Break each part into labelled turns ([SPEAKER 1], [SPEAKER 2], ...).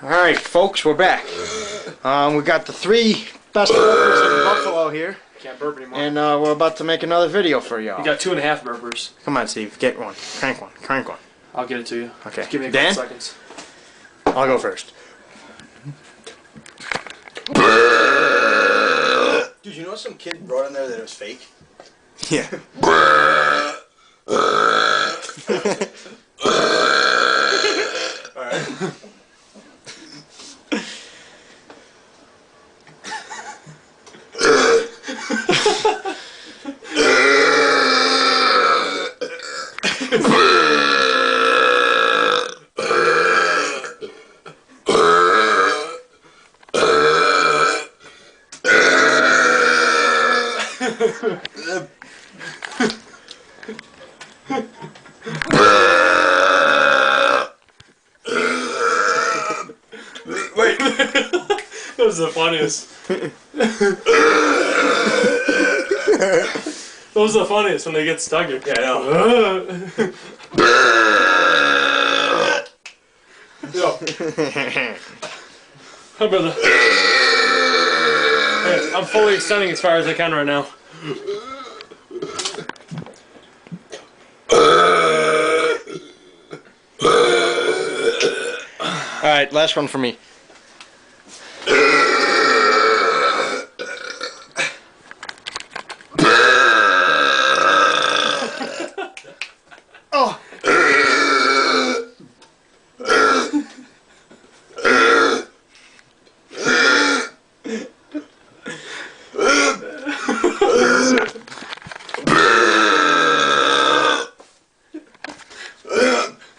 [SPEAKER 1] Alright, folks, we're back. We got the 3 best burpers in Buffalo here.
[SPEAKER 2] Can't burp anymore.
[SPEAKER 1] And we're about to make another video for y'all.
[SPEAKER 2] You got 2.5 burpers.
[SPEAKER 1] Come on, Steve, get one. Crank one. Crank one.
[SPEAKER 2] I'll get it to you.
[SPEAKER 1] Okay.
[SPEAKER 2] Just give me a
[SPEAKER 1] Dan?
[SPEAKER 2] couple seconds.
[SPEAKER 1] I'll go first.
[SPEAKER 3] Dude, you know some kid brought in there that it was fake?
[SPEAKER 1] Yeah.
[SPEAKER 3] Alright.
[SPEAKER 2] Wait. That was the funniest. Those are the funniest when they get stuck here.
[SPEAKER 3] Yeah, I know.
[SPEAKER 2] Yo. Hi, brother. Hey, I'm fully extending as far as I can right now.
[SPEAKER 1] Alright, last one for me. Oh!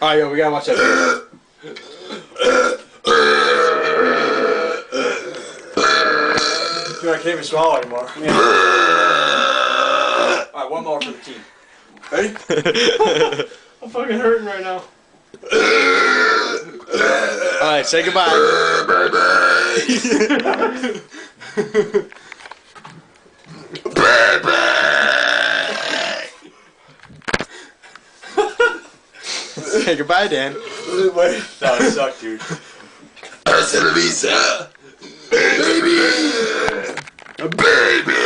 [SPEAKER 1] Alright, yo, we gotta watch that video.
[SPEAKER 3] Dude, I can't even swallow anymore.
[SPEAKER 2] Yeah.
[SPEAKER 3] Alright, one more for the team.
[SPEAKER 1] Ready?
[SPEAKER 2] I'm fucking hurting right now.
[SPEAKER 1] Alright, say goodbye. Say goodbye, Dan.
[SPEAKER 3] Wait. That would suck, dude.
[SPEAKER 4] Baby! Baby!